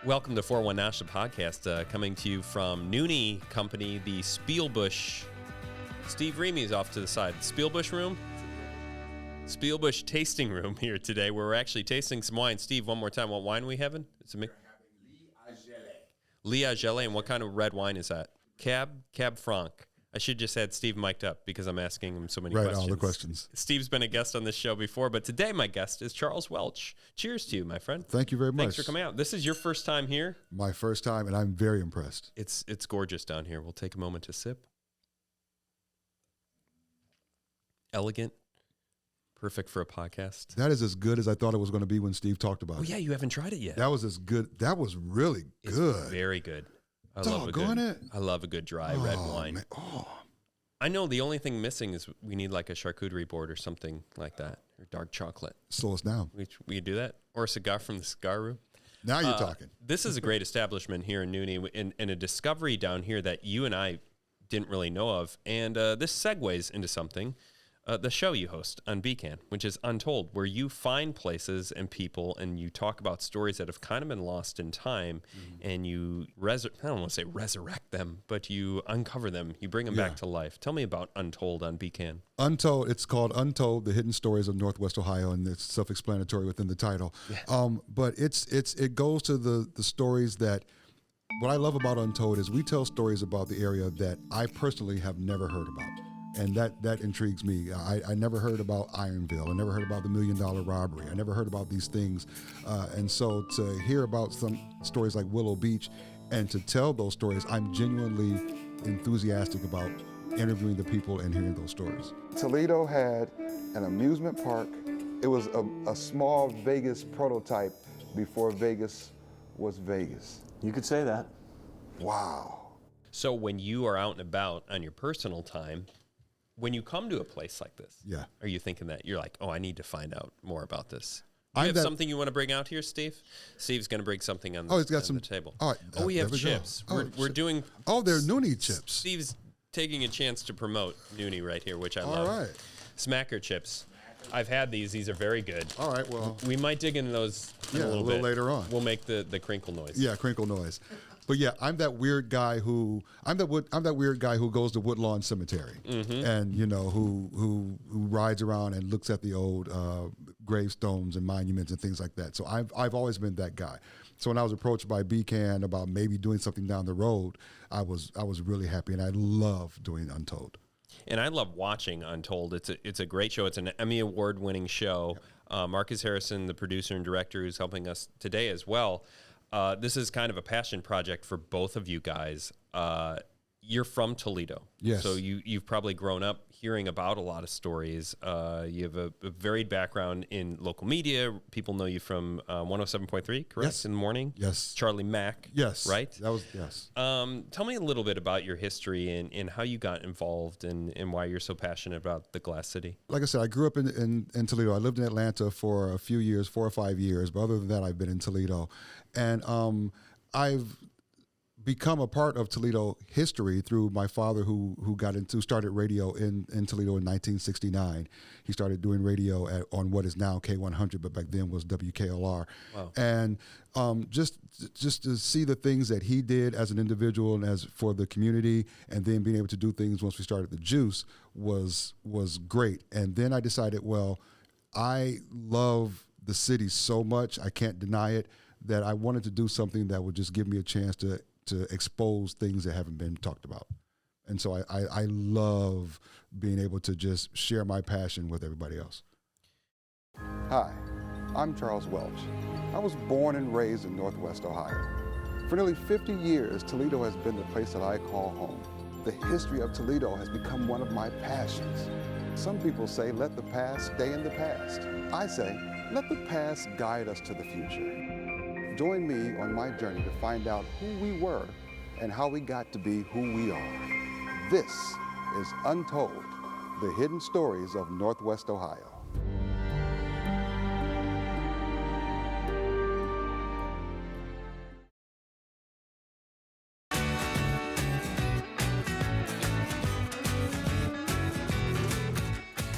Welcome to 401 Nosh, the podcast, coming to you from Noonie Company, the Spielbush. Steve Remy's off to the side. Spielbush room? Spielbush tasting room here today, where we're actually tasting some wine. Steve, one more time, what wine are we having? It's a Liagele. And what kind of red wine is that? Cab Franc. I should just had Steve mic'd up because I'm asking him so many questions. Right, all the questions. Steve's been a guest on this show before, but today my guest is Charles Welch. Cheers to you, my friend. Thank you very much. Thanks for coming out. This is your first time here? My first time, and I'm very impressed. It's gorgeous down here. We'll take a moment to sip. Elegant. Perfect for a podcast. That is as good as I thought it was going to be when Steve talked about it. Oh, yeah, you haven't tried it yet. That was as good. That was really good. It's very good. I love a good dry red wine. Man. Oh. I know the only thing missing is we need like a charcuterie board or something like that, or dark chocolate. Slow us down. We could do that, or a cigar from the cigar room. Now you're talking. This is a great establishment here in Noonie, and a discovery down here that you and I didn't really know of. And this segues into something. The show you host on BCAN, which is Untold, where you find places and people and you talk about stories that have kind of been lost in time, and you, I don't want to say resurrect them, but you uncover them, you bring them back to life. Tell me about Untold on BCAN. Untold, it's called Untold, The Hidden Stories of Northwest Ohio, and it's self-explanatory within the title. Yeah. But it goes to the stories that, what I love about Untold is we tell stories about the area that I personally have never heard about. And that intrigues me. I never heard about Ironville. I never heard about the $1 Million robbery. I never heard about these things. And so to hear about some stories like Willow Beach and to tell those stories, I'm genuinely enthusiastic about interviewing the people and hearing those stories. Toledo had an amusement park. It was a small Vegas prototype before Vegas was Vegas. You could say that. Wow. So when you are out and about on your personal time, when you come to a place like this, are you thinking that you're like, oh, I need to find out more about this? Do you have something you want to bring out here, Steve? Steve's going to bring something on the table. All right, we have chips. We're doing... Oh, they're Noonie chips. Steve's taking a chance to promote Noonie right here, which I love. All right. Smacker chips. I've had these. These are very good. All right, well... We might dig into those a little bit later on. We'll make the crinkle noise. Yeah, crinkle noise. But yeah, I'm that weird guy who goes to Woodlawn Cemetery, and who rides around and looks at the old gravestones and monuments and things like that. So I've always been that guy. So when I was approached by BCAN about maybe doing something down the road, I was really happy, and I love doing Untold. And I love watching Untold. It's a great show. It's an Emmy-Award winning show. Marcus Harrison, the producer and director, who's helping us today as well. This is kind of a passion project for both of you guys. You're from Toledo. Yes. So you've probably grown up hearing about a lot of stories. You have a varied background in local media. People know you from 107.3, correct? Yes. In the morning? Yes. Charlie Mack. Yes. Right? Yes. Tell me a little bit about your history and how you got involved and why you're so passionate about the Glass City. Like I said, I grew up in Toledo. I lived in Atlanta for a few years, 4 or 5 years. But other than that, I've been in Toledo. And I've become a part of Toledo history through my father who started radio in Toledo in 1969. He started doing radio on what is now K100, but back then was WKLR. Wow. And just to see the things that he did as an individual and as for the community, and then being able to do things once we started the Juice was great. And then I decided, well, I love the city so much, I can't deny it, that I wanted to do something that would just give me a chance to expose things that haven't been talked about. And so I love being able to just share my passion with everybody else. Hi, I'm Charles Welch. I was born and raised in Northwest Ohio. For nearly 50 years, Toledo has been the place that I call home. The history of Toledo has become one of my passions. Some people say, let the past stay in the past. I say, let the past guide us to the future. Join me on my journey to find out who we were and how we got to be who we are. This is Untold, the hidden stories of Northwest Ohio.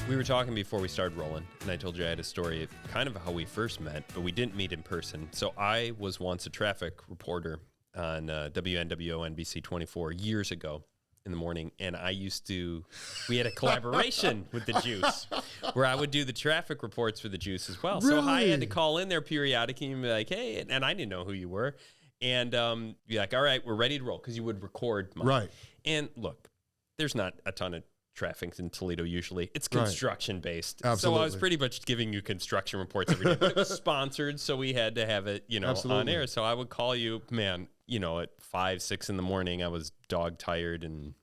We We were talking before we started rolling, and I told you I had a story of kind of how we first met, but we didn't meet in person. So I was once a traffic reporter on WNWO NBC 24 years ago in the morning, and we had a collaboration with the Juice where I would do the traffic reports for the Juice as well. Really? So I had to call in there periodically and be like, hey, and I didn't know who you were. And be like, all right, we're ready to roll, because you would record mine. Right. And look, there's not a ton of traffic in Toledo usually. It's construction based. Absolutely. So I was pretty much giving you construction reports every day. But it was sponsored, so we had to have it, on air. So I would call you, man, at 5, 6 in the morning. I was dog tired, and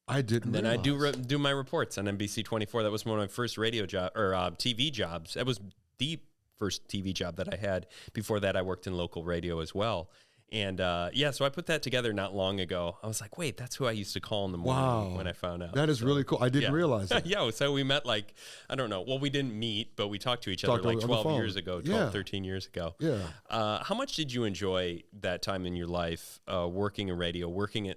I didn't. Then I do my reports on NBC 24. That was one of my first radio job or TV jobs. That was the first TV job that I had. Before that, I worked in local radio as well. And so I put that together not long ago. I was like, wait, that's who I used to call in the morning when I found out. That is really cool. I didn't realize that. Yeah, so we met I don't know. Well, we didn't meet, but we talked to each other like 12 years ago, 13 years ago. Yeah. How much did you enjoy that time in your life working in radio,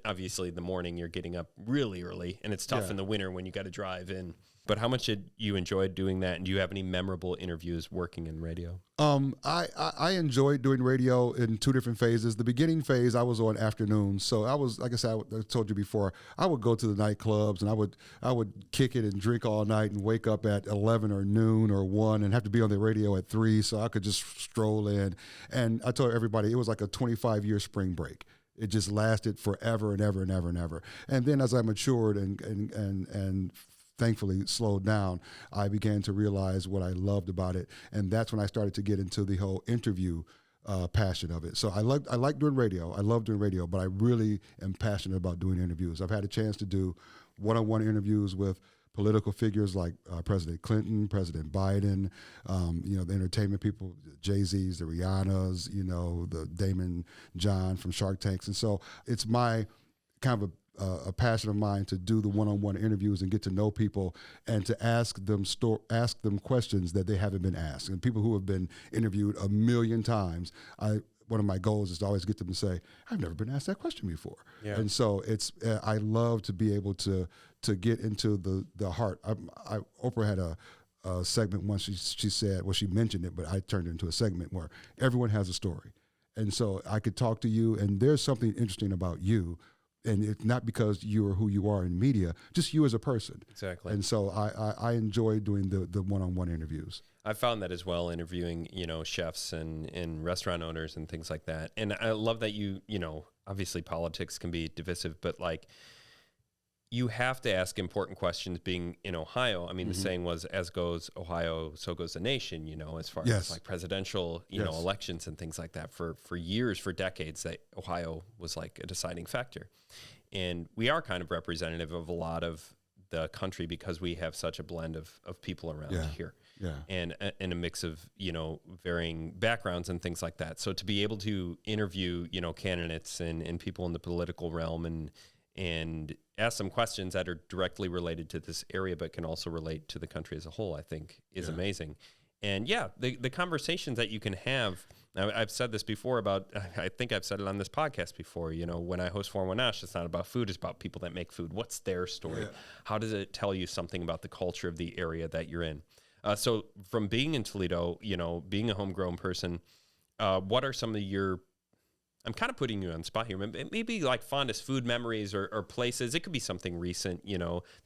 obviously in the morning, you're getting up really early, and it's tough in the winter when you got to drive in. But how much did you enjoy doing that? And do you have any memorable interviews working in radio? I enjoyed doing radio in 2 different phases. The beginning phase, I was on afternoons. So I was, like I said, I told you before, I would go to the nightclubs and I would kick it and drink all night and wake up at 11 or noon or 1 and have to be on the radio at 3 so I could just stroll in. And I told everybody it was like a 25-year spring break. It just lasted forever and ever and ever and ever. And then as I matured and thankfully slowed down, I began to realize what I loved about it. And that's when I started to get into the whole interview passion of it. So I like doing radio. I love doing radio, but I really am passionate about doing interviews. I've had a chance to do one-on-one interviews with political figures like President Clinton, President Biden, the entertainment people, Jay-Z's, the Rihannas, the Damon John from Shark Tanks. And so it's my kind of a passion of mine to do the one-on-one interviews and get to know people and to ask them questions that they haven't been asked. And people who have been interviewed a million times, one of my goals is to always get them to say, I've never been asked that question before. Yeah. And so I love to be able to get into the heart. Oprah had a segment once she said, well, she mentioned it, but I turned it into a segment where everyone has a story. And so I could talk to you, and there's something interesting about you. And it's not because you are who you are in media, just you as a person. Exactly. And so I enjoy doing the one-on-one interviews. I found that as well, interviewing, chefs and restaurant owners and things like that. And I love that obviously politics can be divisive, but you have to ask important questions being in Ohio. I mean, the saying was, as goes Ohio, so goes the nation, as far as presidential, elections and things like that. For years, for decades, that Ohio was like a deciding factor. And we are kind of representative of a lot of the country because we have such a blend of people around here. Yeah. And a mix of, varying backgrounds and things like that. So to be able to interview, candidates and people in the political realm and ask some questions that are directly related to this area, but can also relate to the country as a whole, I think is amazing. And the conversations that you can have, I've said this before I think I've said it on this podcast before, when I host 411 Nosh, it's not about food, it's about people that make food. What's their story? Yeah. How does it tell you something about the culture of the area that you're in? So from being in Toledo, being a homegrown person, what are some of your, I'm kind of putting you on the spot here, maybe like fondest food memories or places. It could be something recent,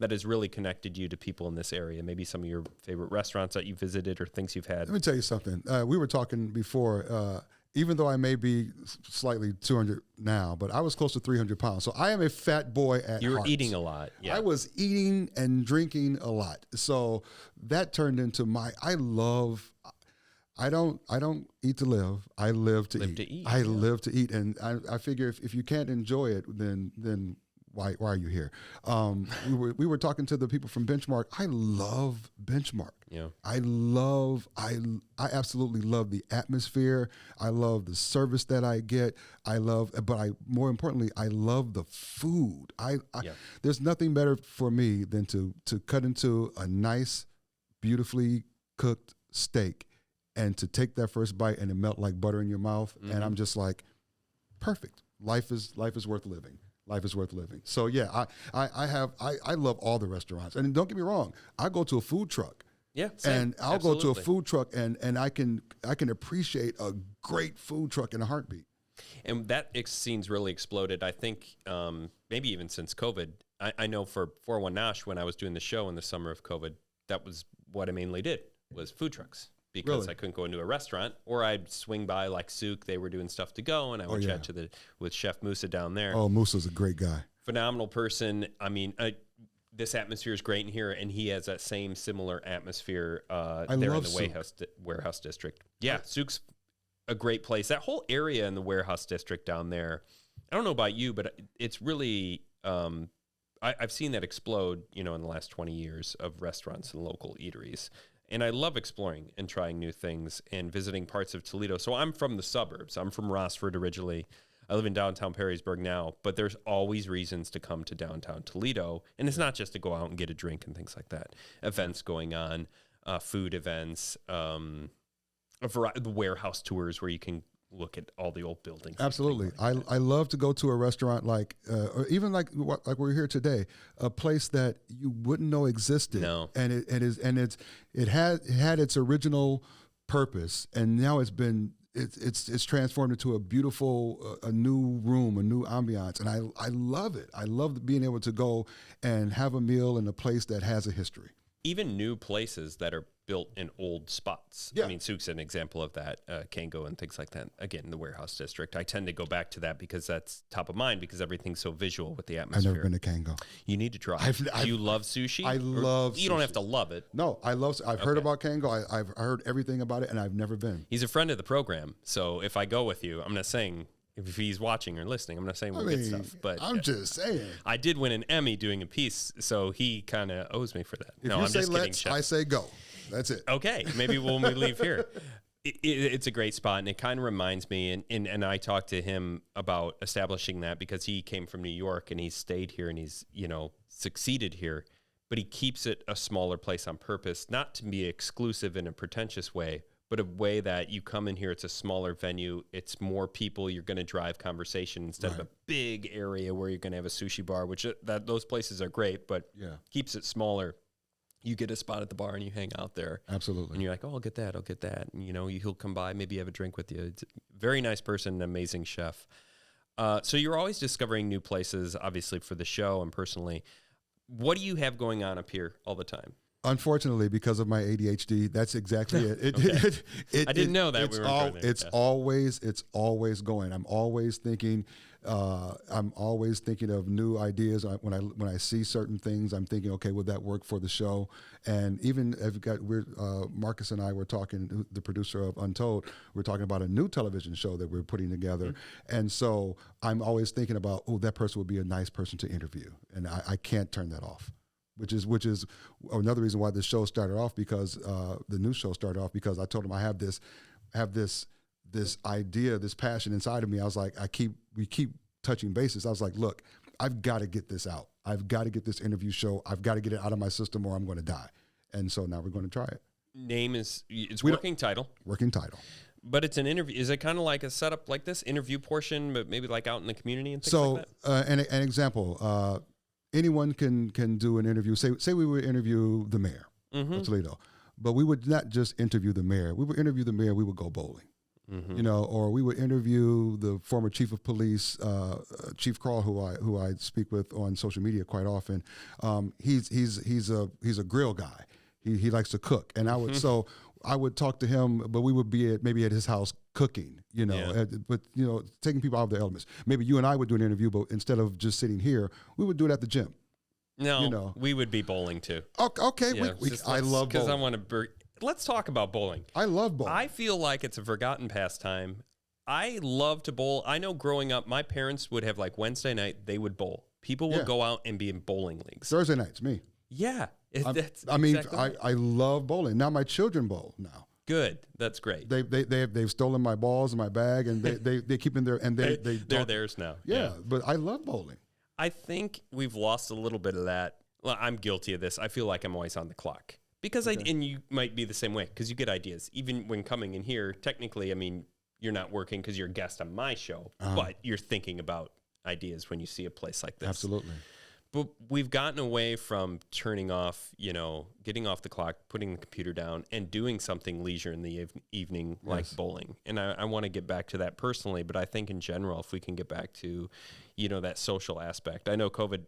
that has really connected you to people in this area. Maybe some of your favorite restaurants that you visited or things you've had. Let me tell you something. We were talking before, even though I may be slightly 200 now, but I was close to 300 pounds. So I am a fat boy at heart. You were eating a lot. Yeah. I was eating and drinking a lot. So that turned into I don't eat to live. I live to eat. I live to eat. And I figure if you can't enjoy it, then why are you here? We were talking to the people from Benchmark. I love Benchmark. Yeah. I absolutely love the atmosphere. I love the service that I get. More importantly, I love the food. There's nothing better for me than to cut into a nice, beautifully cooked steak and to take that first bite and it melt like butter in your mouth. Mm-hmm. And I'm just like, perfect. Life is worth living. Life is worth living. So yeah, I love all the restaurants. And don't get me wrong, I go to a food truck Yeah, same. And I'll go to a Absolutely. food truck and I can appreciate a great food truck in a heartbeat. And that scene's really exploded. I think maybe even since COVID. I know for 401 Nosh, when I was doing the show in the summer of COVID, that was what I mainly did, was food trucks. Because Really? I couldn't go into a restaurant, or I'd swing by like Souk. They were doing stuff to go, and I would chat with Chef Musa down there. Oh, Musa's a great guy. Phenomenal person. I mean, this atmosphere is great in here, and he has that same similar atmosphere there in love the Souk. warehouse district. Yeah, Souk's a great place. That whole area in the warehouse district down there, I don't know about you, but it's really, I've seen that explode, in the last 20 years of restaurants and local eateries. And I love exploring and trying new things and visiting parts of Toledo. So I'm from the suburbs. I'm from Rossford originally. I live in downtown Perrysburg now, but there's always reasons to come to downtown Toledo. And it's not just to go out and get a drink and things like that. Events going on, food events, the warehouse tours where you can look at all the old buildings. Absolutely. Like I love to go to a restaurant or even like we're here today, a place that you wouldn't know existed. No. And it had its original purpose, and now it's transformed into a beautiful, a new room, a new ambiance. And I love it. I love being able to go and have a meal in a place that has a history. Even new places that are built in old spots. Yeah. I mean, Souk's an example of that, Kango and things like that. Again, the warehouse district. I tend to go back to that because that's top of mind because everything's so visual with the I've atmosphere. never been to Kango. You need to try. Do you love sushi? I love You don't sushi. have to love it. No, I've heard about Kango. I've heard everything about it, and I've never been. He's a friend of the program, so if I go with you, I'm not saying if he's watching or listening, I'm not saying we'll get stuff. But I'm just saying. I did win an Emmy doing a piece, so he kind of owes me for that. If No, you I'm say just kidding, let's, Chef. I say go. That's it. Okay, maybe when we leave here. It's a great spot, and it kind of reminds me, and I talked to him about establishing that because he came from New York, and he's stayed here, and he's, succeeded here, but he keeps it a smaller place on purpose, not to be exclusive in a pretentious way, but a way that you come in here, it's a smaller venue, it's more people, you're going to drive conversation instead of a big area where you're going to have a sushi bar, which those places are great, but keeps it smaller. You get a spot at the bar and you hang out there. Absolutely. And you're like, oh, I'll get that. And, he'll come by, maybe have a drink with you. It's a very nice person, an amazing chef. So you're always discovering new places, obviously, for the show and personally. What do you have going on up here all the time? Unfortunately, because of my ADHD, that's exactly it. I didn't know that it's we were going there. It's always going. I'm always thinking of new ideas. When I see certain things, I'm thinking, okay, would that work for the show? And even Marcus and I were talking, the producer of Untold, we're talking about a new television show that we're putting together. Mm-hmm. And so I'm always thinking about, that person would be a nice person to interview, and I can't turn that off. Which is another reason why the show started off, because the new show started off because I told him I have this idea, this passion inside of me. I was like, we keep touching bases. I was like, look, I've got to get this out. I've got to get this interview show. I've got to get it out of my system or I'm going to die. And so now we're going to try it. Name is, it's working title. Working title. But it's an interview. Is it kind of like a setup like this interview portion, but maybe like out in the community and things like that? An example, anyone can do an interview. Say we would interview the mayor of Toledo, but we would not just interview the mayor. We would interview the mayor. We would go bowling, or we would interview the former chief of police, Chief Carl, who I speak with on social media quite often. He's a grill guy. He likes to cook, and I would talk to him, but we would be maybe at his house cooking, but taking people out of their elements. Maybe you and I would do an interview, but instead of just sitting here, we would do it at the gym. No, we would be bowling too. Okay, Yeah, I love bowling. Because I want to. Let's talk about bowling. I love bowling. I feel like it's a forgotten pastime. I love to bowl. I know growing up, my parents would have like Wednesday night, they would bowl. People would go out and be in bowling leagues. Thursday nights, me. Yeah. I love bowling. Now my children bowl now. Good. That's great. They've stolen my balls in my bag, and they keep in there, and they're theirs now. Yeah, but I love bowling. I think we've lost a little bit of that. Well, I'm guilty of this. I feel like I'm always on the clock because and you might be the same way because you get ideas even when coming in here. Technically, I mean, you're not working because you're a guest on my show, but you're thinking about ideas when you see a place like this. Absolutely. But we've gotten away from turning off, getting off the clock, putting the computer down, and doing something leisure in the evening like bowling. And I want to get back to that personally, but I think in general, if we can get back to, that social aspect. I know COVID,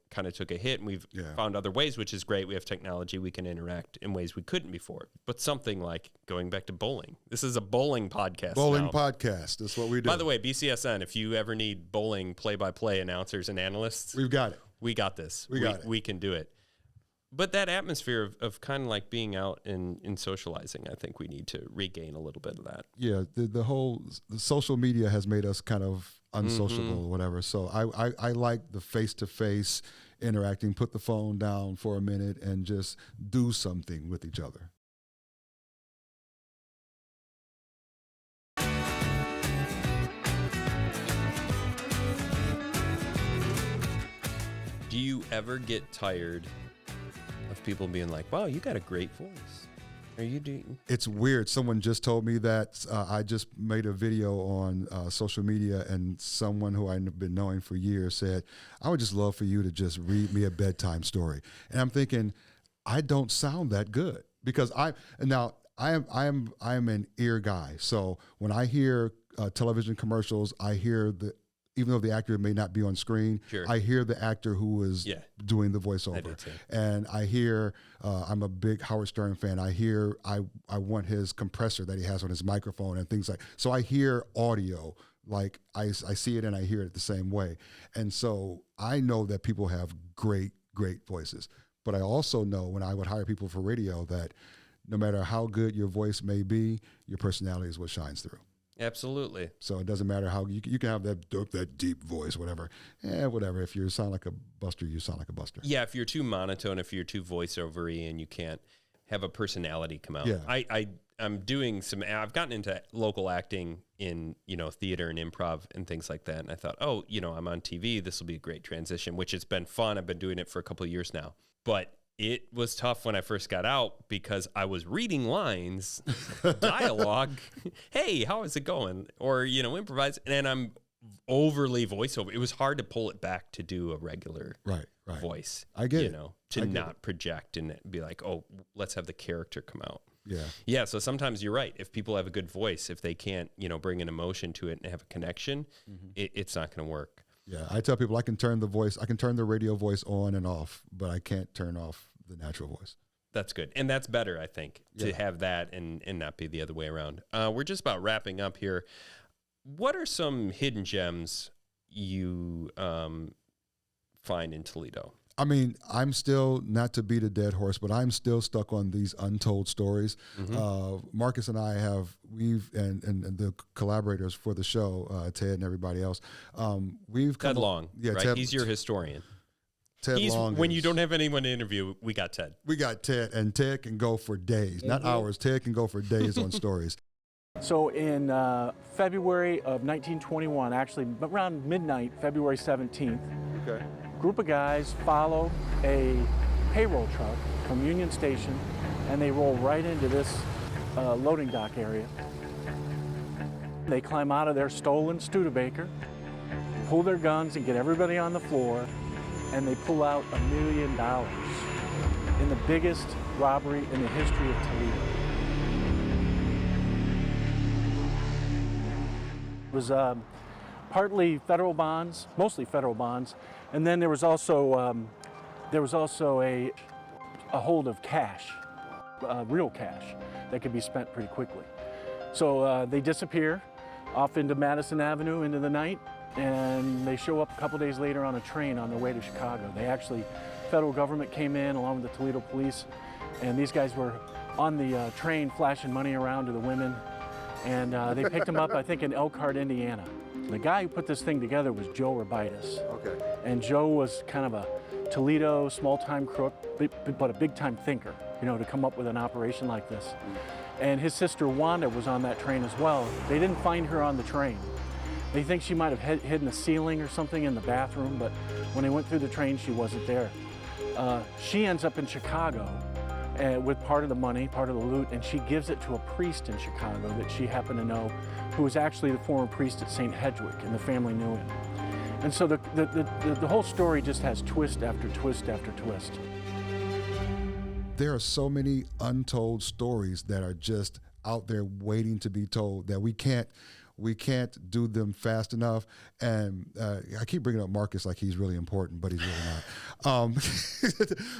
kind of took a hit, and we've found other ways, which is great. We have technology. We can interact in ways we couldn't before. But something like going back to bowling. This is a bowling podcast Podcast. That's what we do. By the way, BCSN, if you ever need bowling play-by-play announcers and analysts. We've got it. We got this. We can do it. But that atmosphere of kind of like being out and socializing, I think we need to regain a little bit of that. Yeah, the social media has made us kind of unsociable or whatever. So I like the face-to-face interacting, put the phone down for a minute and just do something with each other. Do you ever get tired of people being like, wow, you got a great voice? Are you doing? It's weird. Someone just told me that. I just made a video on social media, and someone who I've been knowing for years said, I would just love for you to just read me a bedtime story. And I'm thinking, I don't sound that good, because I am an ear guy. So when I hear television commercials, I hear even though the actor may not be on screen, I hear the actor who is doing the voiceover. I do too. And I hear, I'm a big Howard Stern fan. I hear, I want his compressor that he has on his microphone and things like, so I hear audio, like I see it and I hear it the same way. And so I know that people have great, great voices. But I also know when I would hire people for radio that no matter how good your voice may be, your personality is what shines through. Absolutely. So it doesn't matter how you can have that deep voice, whatever. Whatever. If you sound like a buster, you sound like a buster. Yeah. If you're too monotone, if you're too voiceover-y and you can't have a personality come out. Yeah. I'm doing I've gotten into local acting in, theater and improv and things like that. And I thought, I'm on TV. This will be a great transition, which it's been fun. I've been doing it for a couple of years now, but it was tough when I first got out because I was reading lines, dialogue. Hey, how is it going? Or, improvise. And I'm overly voiceover. It was hard to pull it back to do a regular voice. I get it. To not project and be like, oh, let's have the character come out. Yeah. Yeah. So sometimes you're right. If people have a good voice, if they can't, bring an emotion to it and have a connection, it's not going to work. Yeah, I tell people I can turn the radio voice on and off, but I can't turn off the natural voice. That's good. And that's better, I think, to have that and not be the other way around. We're just about wrapping up here. What are some hidden gems you find in Toledo? I mean, I'm still, not to beat a dead horse, but I'm still stuck on these untold stories. Marcus and I and the collaborators for the show, Ted and everybody else, we've come Ted Long, right? Ted, he's your historian. Ted Long. When you don't have anyone to interview, we got Ted. We got Ted, and Ted can go for days, not hours. Ted can go for days on stories. So in February of 1921, actually around midnight, February 17th, group of guys follow a payroll truck from Union Station, and they roll right into this loading dock area. They climb out of their stolen Studebaker, pull their guns and get everybody on the floor, and they pull out $1 million in the biggest robbery in the history of Toledo. It was partly federal bonds, mostly federal bonds, and then there was also a hold of cash, real cash, that could be spent pretty quickly. So they disappear off into Madison Avenue into the night, and they show up a couple days later on a train on their way to Chicago. Federal government came in along with the Toledo police, and these guys were on the train flashing money around to the women, and they picked them up, I think, in Elkhart, Indiana. The guy who put this thing together was Joe Robitis. Okay. And Joe was kind of a Toledo small-time crook, but a big-time thinker, to come up with an operation like this. And his sister Wanda was on that train as well. They didn't find her on the train. They think she might have hidden a ceiling or something in the bathroom, but when they went through the train, she wasn't there. She ends up in Chicago with part of the money, part of the loot, and she gives it to a priest in Chicago that she happened to know, who was actually the former priest at St. Hedwig, and the family knew him. And so the whole story just has twist after twist after twist. There are so many untold stories that are just out there waiting to be told that we can't do them fast enough. And I keep bringing up Marcus like he's really important, but he's really not.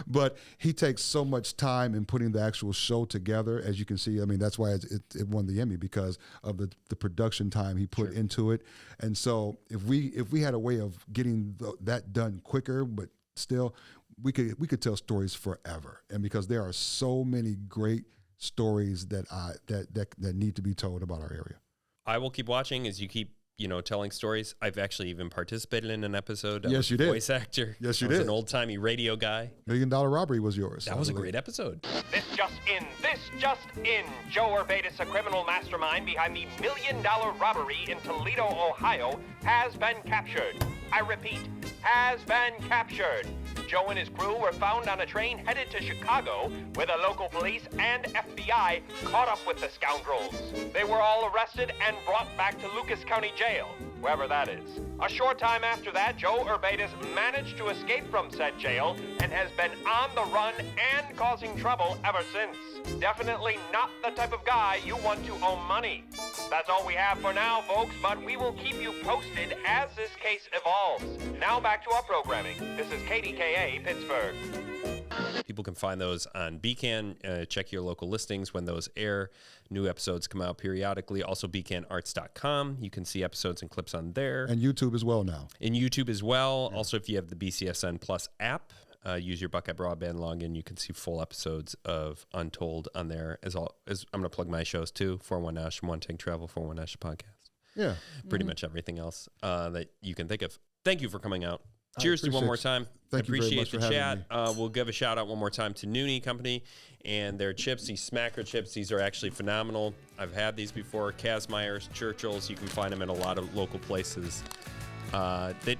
But he takes so much time in putting the actual show together, as you can see. I mean, that's why it won the Emmy, because of the production time he put into it. And so if we had a way of getting that done quicker, but still, we could tell stories forever. And because there are so many great stories that need to be told about our area. I will keep watching as you keep, telling stories. I've actually even participated in an episode. Yes, you did. Voice actor. Yes, you I was did. an old-timey radio guy. $1 Million Robbery was yours. That was a great episode. This just in. Joe Urbatis, a criminal mastermind behind the $1 million robbery in Toledo, Ohio, has been captured. I repeat, has been captured. Joe and his crew were found on a train headed to Chicago, where the local police and FBI caught up with the scoundrels. They were all arrested and brought back to Lucas County Jail, wherever that is. A short time after that, Joe Urbatis managed to escape from said jail and has been on the run and causing trouble ever since. Definitely not the type of guy you want to owe money. That's all we have for now, folks, but we will keep you posted as this case evolves. Now back to our programming. This is KDKA Pittsburgh. People can find those on BCAN. Check your local listings when those air. New episodes come out periodically. Also, bcanarts.com. You can see episodes and clips on there. And YouTube as well now. And YouTube as well. Yeah. Also, if you have the BCSN Plus app, use your Buckeye Broadband login. You can see full episodes of Untold on there. As I'm going to plug my shows too. 411 Nosh, One Tank Travel, 411 Nosh podcast. Yeah. Pretty much everything else that you can think of. Thank you for coming out. Cheers to one more time. Thank you very much for having chat. me. We'll give a shout out one more time to Noonie Company and their chips, these Smacker chips. These are actually phenomenal. I've had these before. Kazmeyer's, Churchill's. You can find them in a lot of local places. Did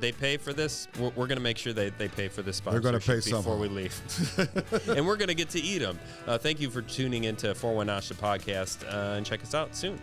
they pay for this? We're going to make sure they pay for this sponsorship. They're going to pay before we leave. And we're going to get to eat them. Thank you for tuning into 419 Nosh, the podcast, and check us out soon.